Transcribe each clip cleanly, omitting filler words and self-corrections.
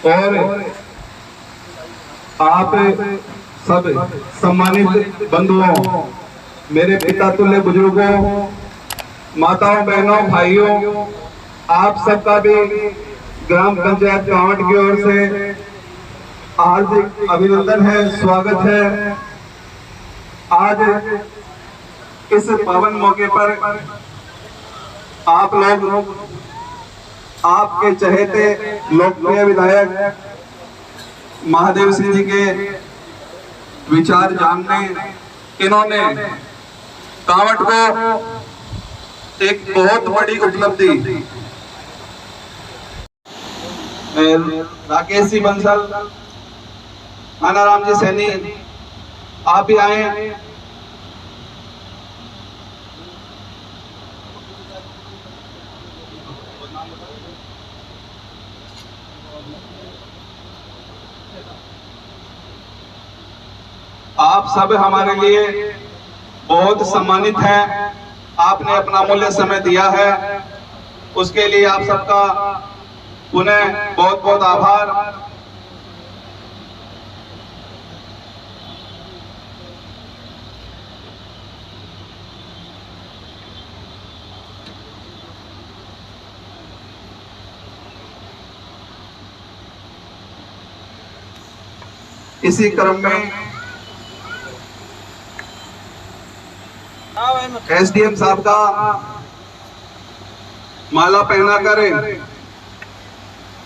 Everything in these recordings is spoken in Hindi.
और आप सब सम्मानित बंधुओं, मेरे पिता तुल्य बुजुर्गों, माताओं, बहनों, भाइयों, आप सबका भी ग्राम पंचायत कांवट की ओर से हार्दिक अभिनंदन है, स्वागत है। आज इस पावन मौके पर आप लोग आपके चहेते लोकप्रिय विधायक महादेव सिंह जी के विचार जानने, इन्होंने कांवट को एक बहुत बड़ी उपलब्धि, राकेश जी बंसल, आनाराम जी सैनी, आप भी आए। आप सब हमारे लिए बहुत सम्मानित हैं। आपने अपना अमूल्य समय दिया है, उसके लिए आप सबका पुनः बहुत बहुत आभार। इसी क्रम में एसडीएम साहब का माला पहनाकर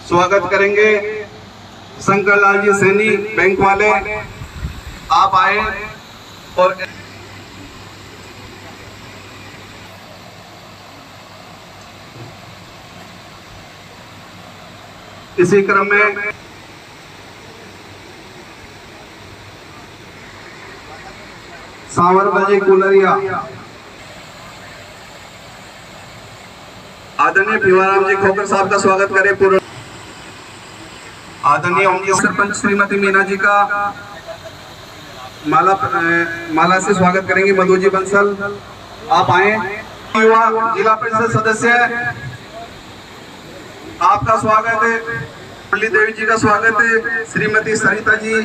स्वागत करेंगे। शंकर लाल जी सैनी, बैंक वाले, आप आए। और इसी क्रम में सांवरबाजी कुलरिया, आदरणीय भिवाराम जी खोकर साहब का स्वागत करें। पूर्व आदरणीय सरपंच श्रीमती मीना जी का माला से स्वागत करेंगे। मधु जी बंसल, आप आए। युवा जिला परिषद सदस्य, आपका स्वागत है। मुरली देवी जी का स्वागत है। श्रीमती सरिता जी,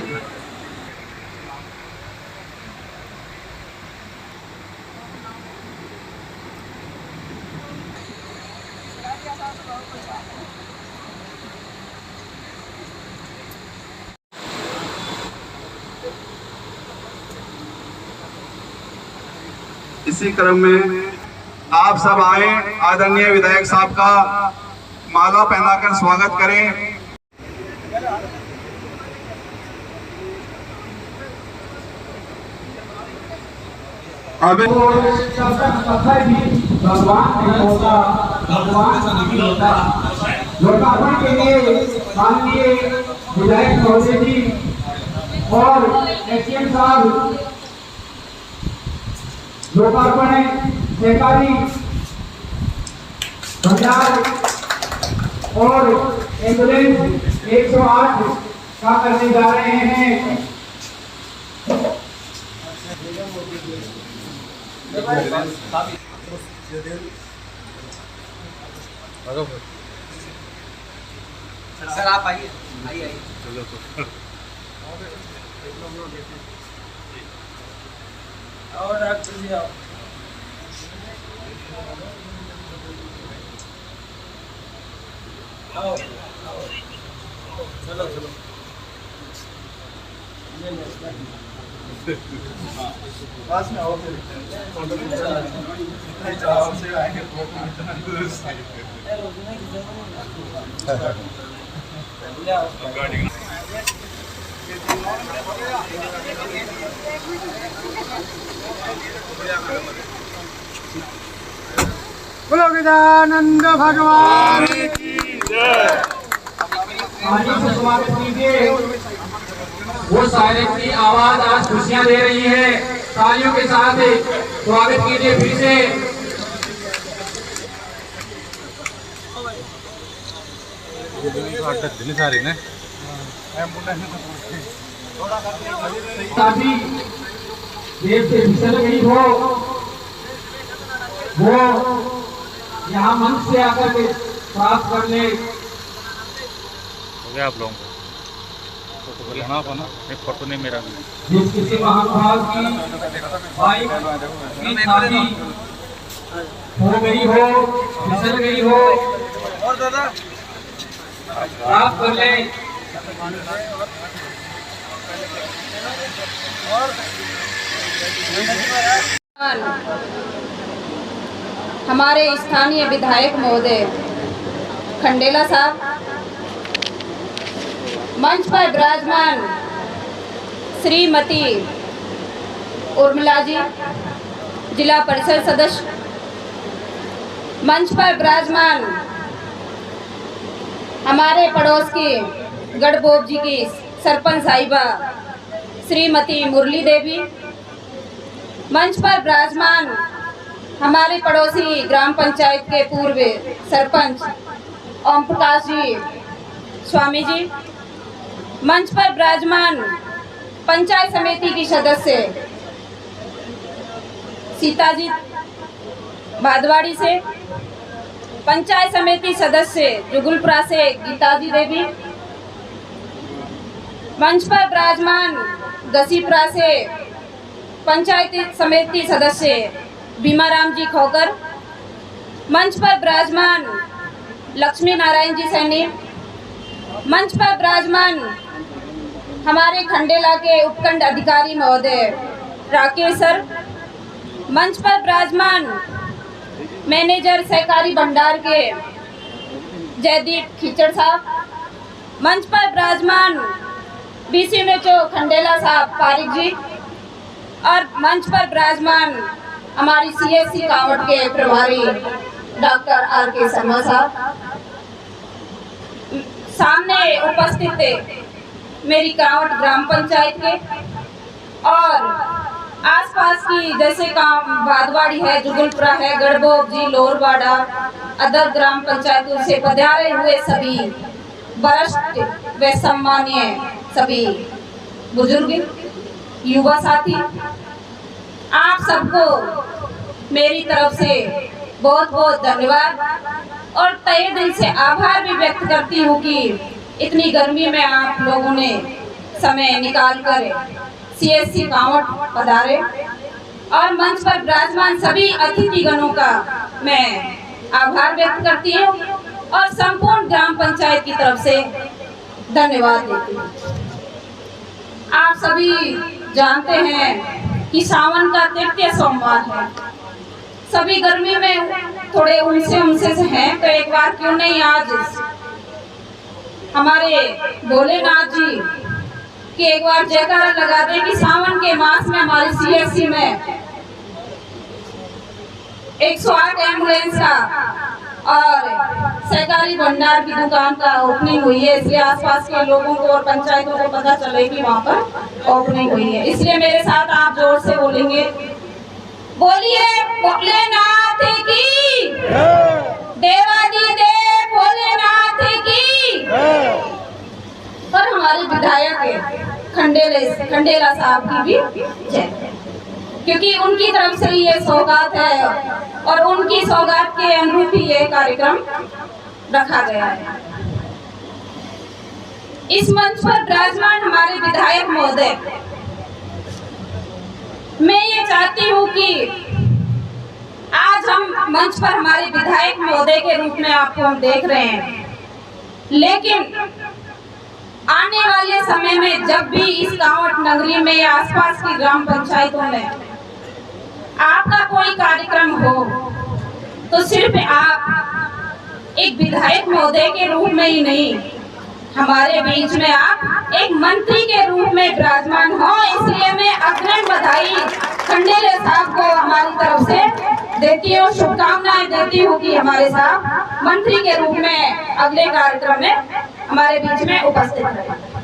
इसी क्रम में आप सब आए, आदरणीय विधायक साहब का माला पहनाकर स्वागत करें। अब लोकार्पण के लिए माननीय विधायक महोदय जी और एसडीएम साहब लोकार्पण सहकारी भंडार और एम्बुलेंस 108 का करने जा रहे हैं। सर आप आइए, आइए और आओ। चलो चलो पास में आओ। बोलो गजानंद भगवान की जय। स्वागत कीजिए। वो सायरन की आवाज आज खुशियां दे रही है। तालियों के साथ स्वागत कीजिए फिर से। ताकि देव से फिसल गई हो, वो यहाँ मंच से आकर के प्राप्त कर ले। हो गया आप लोगों को। फोटो नहीं मेरा जिस किसी महानुभाव की बाइक की छाती हो गई हो, फिसल गई हो, और दादा प्राप्त कर ले। हमारे स्थानीय विधायक महोदय खंडेला साहब, मंच पर विराजमान श्रीमती उर्मिला जी, जिला परिषद सदस्य, मंच पर विराजमान हमारे पड़ोस की गढ़बोब जी की सरपंच साहिबा श्रीमती मुरली देवी, मंच पर विराजमान हमारे पड़ोसी ग्राम पंचायत के पूर्व सरपंच ओम प्रकाश जी स्वामी जी, मंच पर विराजमान पंचायत समिति की सदस्य सीता जी भादवाड़ी से, पंचायत समिति सदस्य जुगुलपुरा से गीताजी देवी, मंच पर विराजमान गसीपुरा से पंचायत समिति सदस्य भीमाराम जी खोकर, मंच पर विराजमान लक्ष्मी नारायण जी सैनी, मंच पर विराजमान हमारे खंडेला के उपखंड अधिकारी महोदय राकेश सर, मंच पर विराजमान मैनेजर सहकारी भंडार के जयदीप खीचड़ साहब, मंच पर विराजमान BCMHO खंडेला साहब पारिक जी, और मंच पर विराजमान हमारी CSC कावट के प्रभारी डॉक्टर RK शर्मा साहब, सामने उपस्थित मेरी कावट ग्राम पंचायत के और आसपास की जैसे भादवाड़ी है, जुगुलपुरा है, गढ़बोब जी, लोरवाड़ा, अदर ग्राम पंचायतों से पधारे हुए सभी वरिष्ठ व सम्मानीय सभी बुजुर्ग, युवा साथी, आप सबको मेरी तरफ से बहुत बहुत धन्यवाद और तहे दिल से आभार भी व्यक्त करती हूँ कि इतनी गर्मी में आप लोगों ने समय निकालकर CSC कावट पधारे, और मंच पर विराजमान सभी अतिथिगणों का मैं आभार व्यक्त करती हूँ और संपूर्ण ग्राम पंचायत की तरफ से धन्यवाद देती हूँ। आप सभी जानते हैं कि सावन का तृतीय सोमवार है, सभी गर्मी में थोड़े उनसे से हैं, तो एक बार क्यों नहीं आज हमारे भोलेनाथ जी कि एक बार जयकारा लगा दें कि सावन के मास में हमारी CSC में 108 एम्बुलेंस का और सहकारी भंडार की दुकान का ओपनिंग हुई है, इसलिए आसपास के लोगों को और पंचायतों को पता चले कि वहाँ पर ओपनिंग हुई है। इसलिए मेरे साथ आप जोर से बोलेंगे, बोलिए भोलेनाथ की, देवादिदेव भोलेनाथ की, और हमारे विधायक खंडेला साहब की भी जय, क्योंकि उनकी तरफ से ये सौगात है और उनकी सौगात के अनुरूप ही ये कार्यक्रम रखा गया है। इस मंच पर विराजमान हमारे विधायक महोदय, मैं ये चाहती हूँ कि आज हम मंच पर हमारे विधायक महोदय के रूप में आपको हम देख रहे हैं, लेकिन आने वाले समय में जब भी इस कावट नगरी में या आसपास की ग्राम पंचायतों में आपका कोई कार्यक्रम हो, तो सिर्फ आप एक विधायक महोदय के रूप में ही नहीं, हमारे बीच में आप एक मंत्री के रूप में विराजमान हो। इसलिए मैं अग्रिम बधाई खंडेला साहब को हमारी तरफ से देती हूँ, शुभकामनाएं देती हूँ कि हमारे साथ मंत्री के रूप में अगले कार्यक्रम में हमारे बीच में उपस्थित रहे।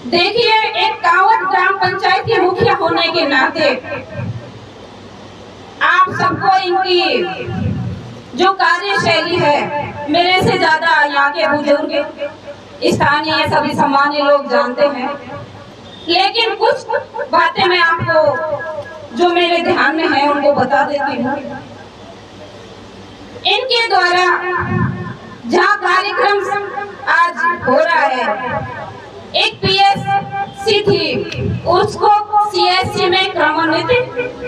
देखिए, एक कावट ग्राम पंचायत के मुखिया होने के नाते आप सबको इनकी जो कार्यशैली है, मेरे से ज्यादा यहाँ के बुजुर्ग, स्थानीय सभी सामान्य लोग जानते हैं, लेकिन कुछ बातें मैं आपको जो मेरे ध्यान में है उनको बता देती हूँ। इनके द्वारा जहाँ कार्यक्रम आज हो रहा है, एक पीएससी थी, उसको सीएससी में क्रमोन्नत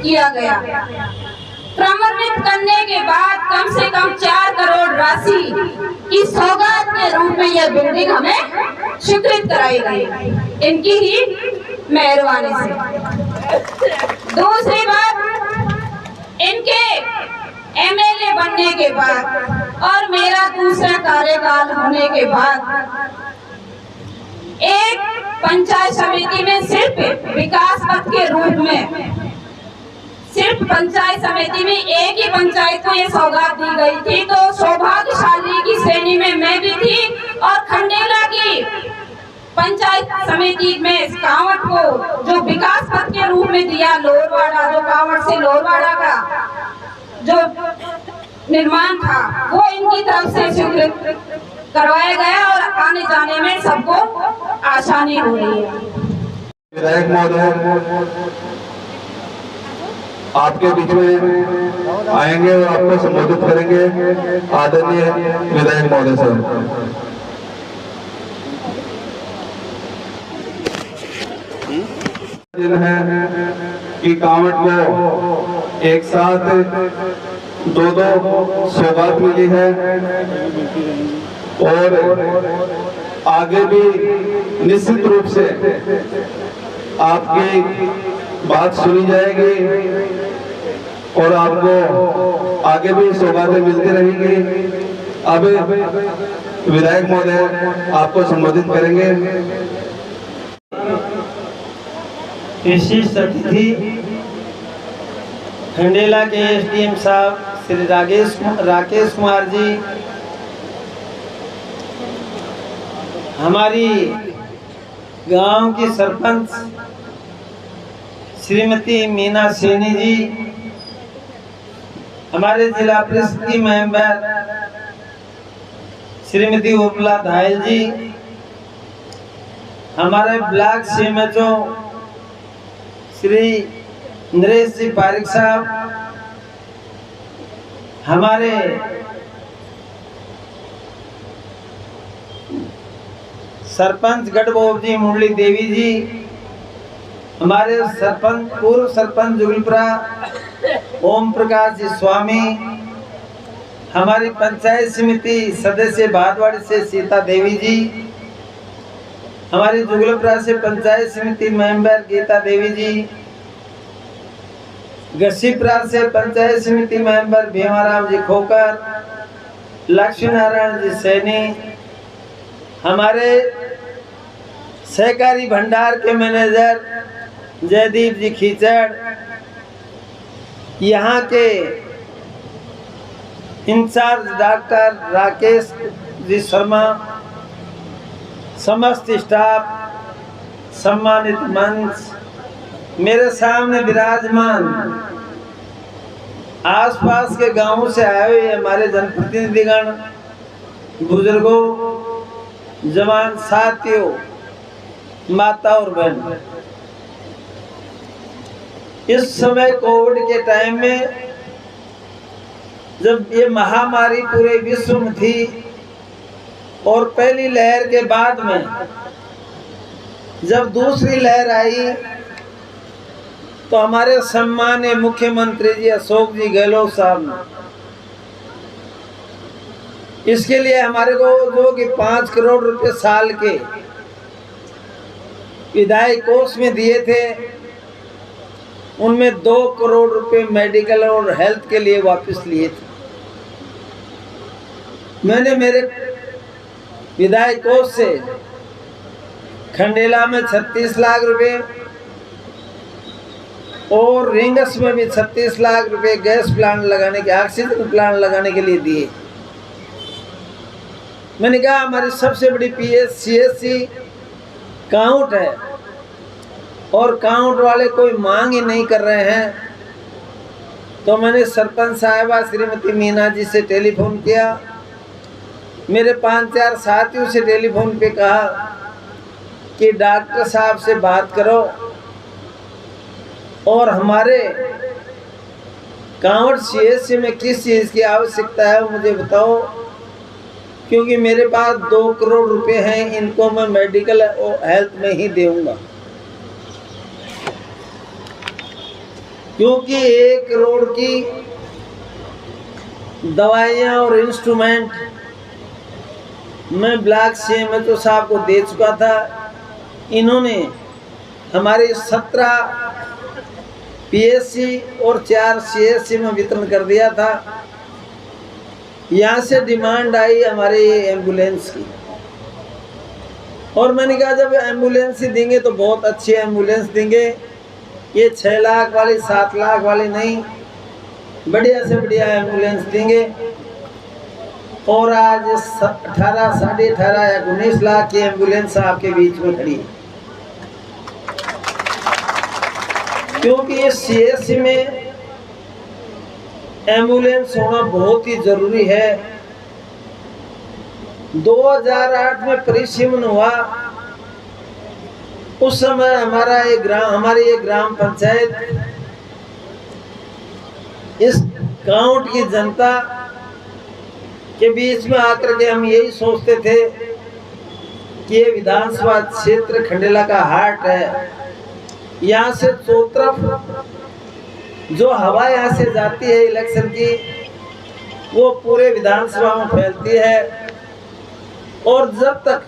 किया गया। क्रमोन्नत करने के बाद कम से कम 4 करोड़ राशि की सौगात के रूप में यह बिल्डिंग हमें स्वीकृत कराई गई, इनकी ही मेहरबानी से। दूसरी बात, इनके एमएलए बनने के बाद और मेरा दूसरा कार्यकाल होने के बाद एक पंचायत समिति में सिर्फ विकास पथ के रूप में, सिर्फ पंचायत समिति में एक ही पंचायत को ये सौगात दी गई थी। तो सौभाग्यशाली की श्रेणी में मैं भी थी और खंडेला की पंचायत समिति में कांवट को जो विकास पथ के रूप में दिया, लोरवाड़ा, जो कांवट से लोरवाड़ा का जो निर्माण था वो इनकी तरफ से स्वीकृत करवाया गया और आने जाने में सबको आसानी हो रही है। विधायक महोदय आपके बीच में आएंगे और आपको संबोधित करेंगे। आदरणीय विधायक महोदय सर। दिन है कि कांवट को एक साथ दो सौगात मिली है और आगे भी निश्चित रूप से आपकी बात सुनी जाएगी और आपको आगे भी सौगातें मिलती रहेंगी। अब विधायक महोदय आपको संबोधित करेंगे। विशिष्ट अतिथि खंडेला के एसडीएम साहब श्री राकेश कुमार जी, हमारी गांव की सरपंच श्रीमती मीना सैनी जी, हमारे जिला परिषद की मेंबर श्रीमती उपला धायल जी, हमारे ब्लॉक सीएमएचओ श्री नरेश जी पारिक साहब, हमारे सरपंच गढ़बोब जी मुरली देवी जी, हमारे सरपंच पूर्व सरपंच जुगलपुरा ओम प्रकाश जी स्वामी, हमारी पंचायत समिति सदस्य भादवाड़ी से सीता देवी जी, हमारी जुगलपुरा से पंचायत समिति मेंबर गीता देवी जी, गसीपुरा से पंचायत समिति मेंबर भीमाराम जी खोकर, लक्ष्मी नारायण जी सैनी, हमारे सहकारी भंडार के मैनेजर जयदीप जी खीचड़, यहाँ के इंचार्ज डॉक्टर राकेश जी शर्मा, समस्त स्टाफ, सम्मानित मंच, मेरे सामने विराजमान आसपास के गांवों से आए हुए हमारे जनप्रतिनिधिगण, बुजुर्गों, जवान साथियों, माता और बहन, इस समय कोविड के टाइम में जब ये महामारी पूरे विश्व में थी और पहली लहर के बाद में जब दूसरी लहर आई तो हमारे सम्मानीय मुख्यमंत्री जी अशोक जी गहलोत साहब ने इसके लिए हमारे को जो कि 5 करोड़ रुपए साल के विधायक कोष में दिए थे, उनमें 2 करोड़ रुपए मेडिकल और हेल्थ के लिए वापस लिए थे। मैंने मेरे विधायक कोष से खंडेला में 36 लाख रुपए और रिंगस में भी 36 लाख रुपए गैस प्लांट लगाने के, ऑक्सीजन प्लांट लगाने के लिए दिए। मैंने कहा हमारी सबसे बड़ी PSCSC काउंट है और काउंट वाले कोई मांग ही नहीं कर रहे हैं। तो मैंने सरपंच साहिबा श्रीमती मीना जी से टेलीफोन किया, मेरे 5-4 साथियों से टेलीफोन पे कहा कि डॉक्टर साहब से बात करो और हमारे कांवड़ CSC में किस चीज़ की आवश्यकता है वो मुझे बताओ। क्योंकि मेरे पास 2 करोड़ रुपए हैं, इनको मैं मेडिकल और हेल्थ में ही दूंगा, क्योंकि 1 करोड़ की दवाइयाँ और इंस्ट्रूमेंट मैं ब्लॉक CMHO साहब को दे चुका था। इन्होंने हमारे 17 PSC और 4 CSC में वितरण कर दिया था। यहाँ से डिमांड आई हमारे एम्बुलेंस की, और मैंने कहा जब एम्बुलेंस ही देंगे तो बहुत अच्छी एम्बुलेंस देंगे, ये 6 लाख वाली 7 लाख वाली नहीं, बढ़िया से बढ़िया एम्बुलेंस देंगे। और आज 18, साढ़े 18 या 19 लाख की एम्बुलेंस आपके बीच में खड़ी है, क्योंकि ये CSC में एम्बुलेंस होना बहुत ही जरूरी है। 2008 में परिसीमन हुआ, उस समय हमारी एक ग्राम पंचायत, इस गांव की जनता के बीच में आकर के हम यही सोचते थे कि ये विधानसभा क्षेत्र खंडेला का हार्ट है, यहाँ से चौतरफ जो हवा यहाँ से जाती है इलेक्शन की, वो पूरे विधानसभा में फैलती है। और जब तक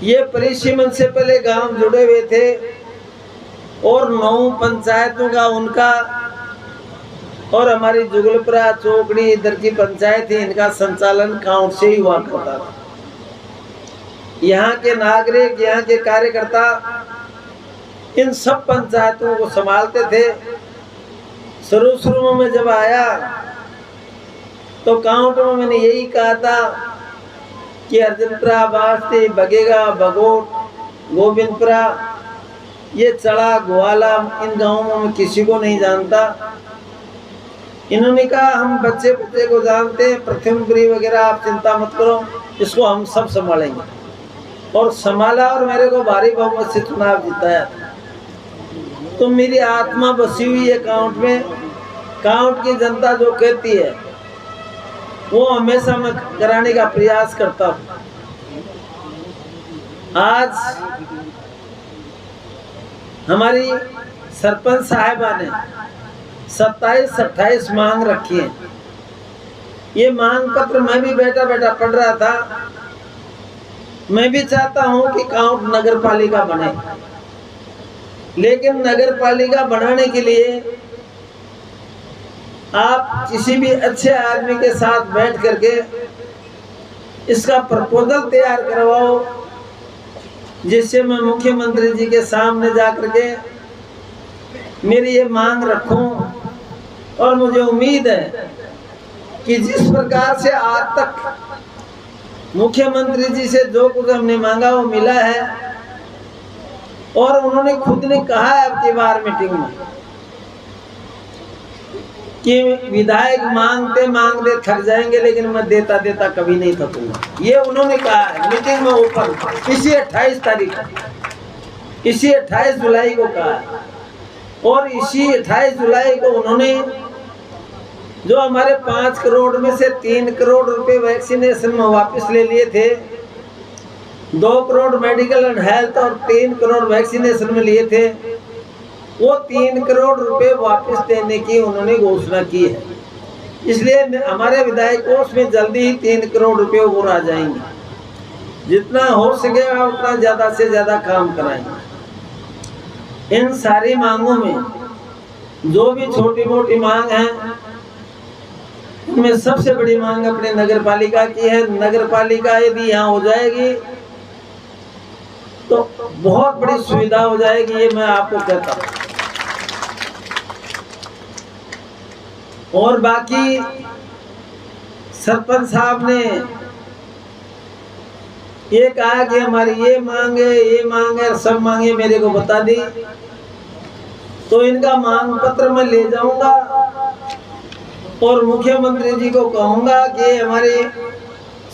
ये परिसीमन से पहले गांव जुड़े हुए थे और 9 पंचायतों का उनका, और हमारी जुगलपुरा चौकड़ी इधर की पंचायत थी, इनका संचालन काउंट से ही हुआ करता था। यहाँ के नागरिक, यहाँ के कार्यकर्ता इन सब पंचायतों को संभालते थे। शुरू में जब आया तो काउंट में मैंने यही कहा था कि अर्जुनपुरा, बास्ती, बगेगा, बगोट, गोविंदपुरा, ये चढ़ा, ग्वाला, इन गांवों में किसी को नहीं जानता। इन्होंने कहा हम बच्चे को जानते हैं, प्रथमपुरी वगैरह आप चिंता मत करो, इसको हम सब संभालेंगे। और संभाला और मेरे को भारी बहुमत से चुनाव जिताया। तो मेरी आत्मा बसी हुई है काउंट में। काउंट की जनता जो कहती है वो हमेशा मैं कराने का प्रयास करता हूँ। आज हमारी सरपंच साहिबा ने 27-28 मांग रखी है। ये मांग पत्र मैं भी बैठा बैठा पढ़ रहा था। मैं भी चाहता हूं कि काउंट नगर पालिका बने, लेकिन नगर पालिका बनाने के लिए आप किसी भी अच्छे आदमी के साथ बैठ करके इसका प्रपोजल तैयार करवाओ, जिससे मैं मुख्यमंत्री जी के सामने जा करके मेरी ये मांग रखूं। और मुझे उम्मीद है कि जिस प्रकार से आज तक मुख्यमंत्री जी से जो कुछ हमने मांगा वो मिला है, और उन्होंने खुद ने कहा है अब की बार मीटिंग में कि विधायक मांगते मांगते थक जाएंगे, लेकिन मैं देता देता कभी नहीं थकूंगा। ये उन्होंने कहा है मीटिंग में ऊपर, इसी 28 तारीख, इसी 28 जुलाई को कहा है। और इसी 28 जुलाई को उन्होंने जो हमारे 5 करोड़ में से 3 करोड़ रुपए वैक्सीनेशन में वापस ले लिए थे, 2 करोड़ मेडिकल एंड हेल्थ और 3 करोड़ वैक्सीनेशन में लिए थे, वो 3 करोड़ रुपए वापस देने की उन्होंने घोषणा की है। इसलिए हमारे विधायक कोष में जल्दी ही 3 करोड़ रुपए और आ जाएंगे। जितना हो सकेगा उतना ज्यादा से ज्यादा काम कराएंगे। इन सारी मांगों में जो भी छोटी मोटी मांग है, इनमें सबसे बड़ी मांग अपने नगर पालिका की है। नगर पालिका यदि यहाँ हो जाएगी तो बहुत बड़ी सुविधा हो जाएगी, ये मैं आपको कहता हूँ। और बाकी सरपंच साहब ने ये कहा कि हमारी ये मांगे सब मांगे मेरे को बता दी, तो इनका मांग पत्र मैं ले जाऊंगा और मुख्यमंत्री जी को कहूंगा कि हमारे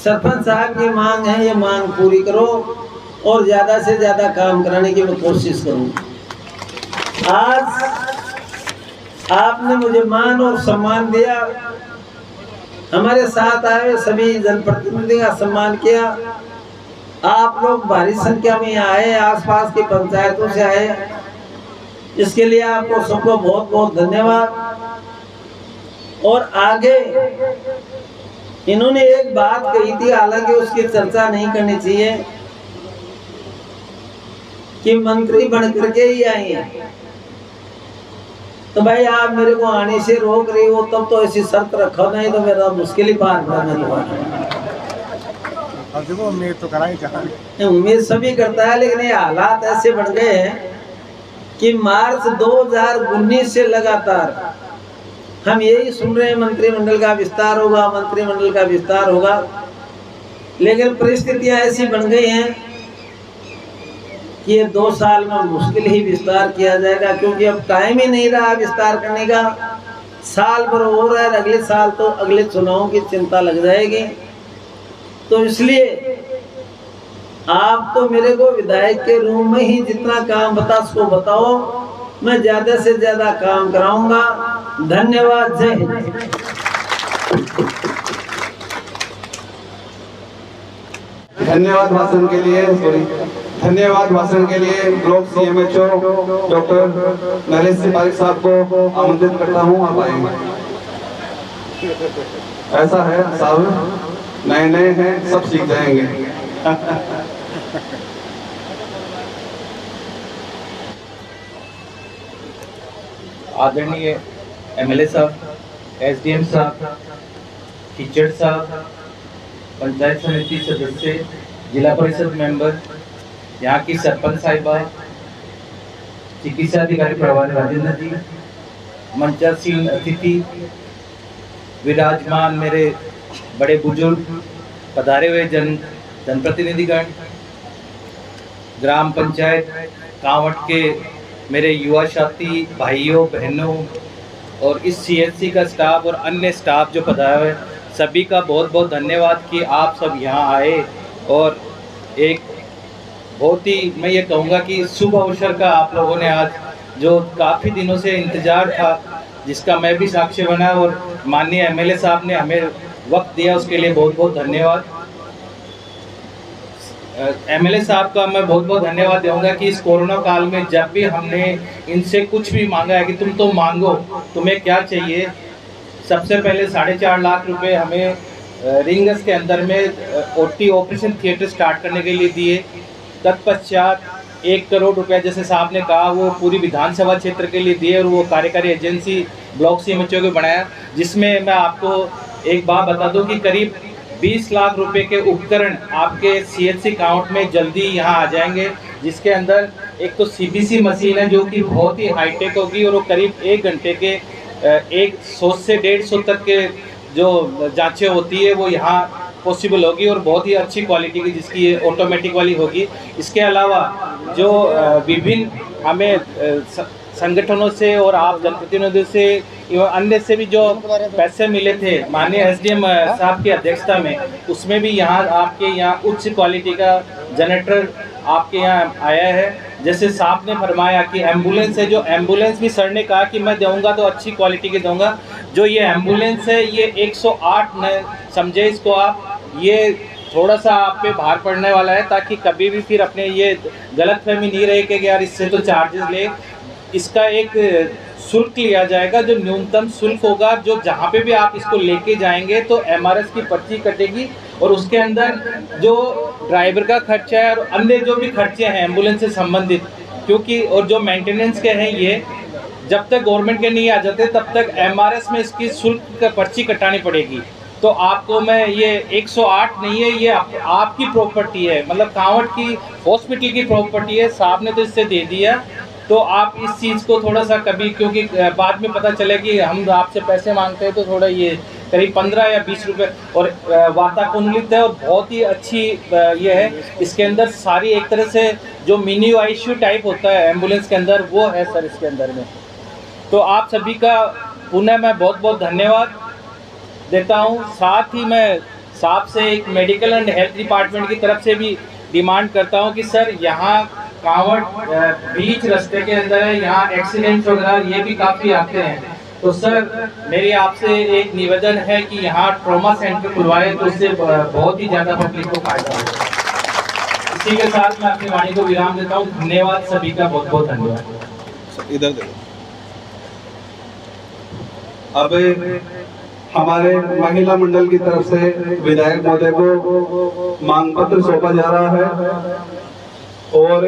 सरपंच साहब की मांग है, ये मांग पूरी करो और ज्यादा से ज्यादा काम कराने की मैं कोशिश करूंगा। आज आपने मुझे मान और सम्मान दिया, हमारे साथ आए सभी जनप्रतिनिधि का सम्मान किया। आप लोग भारी संख्या में आए, आसपास की पंचायतों से आए, इसके लिए आपको सबको बहुत बहुत धन्यवाद। और आगे इन्होंने एक बात कही थी, हालांकि उसकी चर्चा नहीं करनी चाहिए, कि मंत्री बन करके ही आई हैं। तो भाई आप मेरे को आने से रोक रही हो, तब तो ऐसी शर्त रखो, नहीं तो मेरा मुश्किल ही पार करना। देखो उम्मीद तो करा ही, उम्मीद सभी करता है, लेकिन ये हालात ऐसे बन गए हैं कि मार्च 2019 से लगातार हम यही सुन रहे हैं मंत्रिमंडल का विस्तार होगा, मंत्रिमंडल का विस्तार होगा। लेकिन परिस्थितियां ऐसी बन गई हैं कि ये 2 साल में मुश्किल ही विस्तार किया जाएगा, क्योंकि अब टाइम ही नहीं रहा विस्तार करने का। साल भर हो रहा है, अगले साल तो अगले चुनावों की चिंता लग जाएगी। तो इसलिए आप तो मेरे को विधायक के रूम में ही जितना काम बता उसको बताओ, मैं ज्यादा से ज्यादा काम कराऊंगा। धन्यवाद, जय हिंद। धन्यवाद भाषण के लिए, धन्यवाद भाषण के लिए block CMHO doctor Naresh Pareek साहब को आमंत्रित करता हूं। आप आएंगे। ऐसा है साहब, नए हैं, सब सीख जाएंगे। आदरणीय MLA साहब, SDM साहब, टीचर साहब, पंचायत समिति सदस्य, जिला परिषद मेंबर, यहाँ की सरपंच साहिबा, चिकित्सा अधिकारी प्रभारी राजेंद्र जी, मंचासीन अतिथि, विराजमान मेरे बड़े बुजुर्ग, पधारे हुए जनप्रतिनिधिगण, ग्राम पंचायत कांवट के मेरे युवा साथी भाइयों बहनों और इस CHC का स्टाफ और अन्य स्टाफ जो पधारा है, सभी का बहुत बहुत धन्यवाद कि आप सब यहाँ आए। और एक बहुत ही मैं ये कहूँगा कि शुभ अवसर का आप लोगों ने आज जो काफ़ी दिनों से इंतज़ार था, जिसका मैं भी साक्षी बना, और माननीय MLA साहब ने हमें वक्त दिया, उसके लिए बहुत बहुत धन्यवाद। MLA साहब का मैं बहुत बहुत धन्यवाद दूंगा कि इस कोरोना काल में जब भी हमने इनसे कुछ भी मांगा है कि तुम तो मांगो, तुम्हें क्या चाहिए, सबसे पहले 4.5 लाख रुपए हमें रिंगस के अंदर में OT ऑपरेशन थिएटर स्टार्ट करने के लिए दिए। तत्पश्चात 1 करोड़ रुपया जैसे साहब ने कहा वो पूरी विधानसभा क्षेत्र के लिए दिए, और वो कार्यकारी एजेंसी ब्लॉक CMHO को बनाया, जिसमें मैं आपको एक बात बता दूं कि करीब 20 लाख रुपए के उपकरण आपके CHC काउंट में जल्दी यहाँ आ जाएंगे, जिसके अंदर एक तो CBC मशीन है जो कि बहुत ही हाईटेक होगी, और वो करीब 1 घंटे के 100 से 150 तक के जो जांचें होती है वो यहाँ पॉसिबल होगी, और बहुत ही अच्छी क्वालिटी की जिसकी ये ऑटोमेटिक वाली होगी। इसके अलावा जो विभिन्न हमें संगठनों से और आप जनप्रतिनिधियों से एवं अन्य से भी जो पैसे मिले थे माननीय SDM साहब की अध्यक्षता में, उसमें भी यहाँ आपके यहाँ उच्च क्वालिटी का जनरेटर आपके यहाँ आया है। जैसे साहब ने फरमाया कि एम्बुलेंस है, जो एम्बुलेंस भी सर ने कहा कि मैं दूंगा तो अच्छी क्वालिटी की दूंगा। जो ये एम्बुलेंस है ये 108 न समझे इसको आप, ये थोड़ा सा आप पे भार पड़ने वाला है, ताकि कभी भी फिर अपने ये गलतफहमी नहीं रहे कि यार इससे तो चार्जेस ले। इसका एक शुल्क लिया जाएगा जो न्यूनतम शुल्क होगा, जो जहाँ पे भी आप इसको लेके जाएंगे तो MRS की पर्ची कटेगी, और उसके अंदर जो ड्राइवर का खर्चा है और अन्य जो भी खर्चे हैं एम्बुलेंस से संबंधित, क्योंकि और जो मेंटेनेंस के हैं ये जब तक गवर्नमेंट के नहीं आ जाते तब तक MRS में इसकी शुल्क का पर्ची कटानी पड़ेगी। तो आपको मैं ये 108 नहीं है, ये आपकी प्रॉपर्टी है, मतलब कांवट की हॉस्पिटल की प्रॉपर्टी है, साहब ने तो इससे दे दिया। तो आप इस चीज़ को थोड़ा सा कभी, क्योंकि बाद में पता चले कि हम आपसे पैसे मांगते हैं, तो थोड़ा ये करीब 15 या 20 रुपए और वातानुकूलित है और बहुत ही अच्छी ये है। इसके अंदर सारी एक तरह से जो मिनी ICU टाइप होता है एम्बुलेंस के अंदर वो है सर इसके अंदर में। तो आप सभी का पुनः मैं बहुत बहुत धन्यवाद देता हूँ। साथ ही मैं साहब से एक मेडिकल एंड हेल्थ डिपार्टमेंट की तरफ से भी डिमांड करता हूँ कि सर यहाँ कांवट बीच रास्ते के अंदर है, यहाँ एक्सीडेंट्स वगैरह ये भी काफ़ी आते हैं, तो सर मेरी आपसे एक निवेदन है कि यहाँ ट्रॉमा सेंटर खुलवाए तो उससे बहुत ही ज़्यादा पब्लिक को फायदा होगा। इसी के साथ मैं अपनी वाणी को विराम देता हूँ। धन्यवाद सभी का, बहुत बहुत धन्यवाद। इधर देखो। अब हमारे महिला मंडल की तरफ से विधायक महोदय को मांग पत्र सौंपा जा रहा है और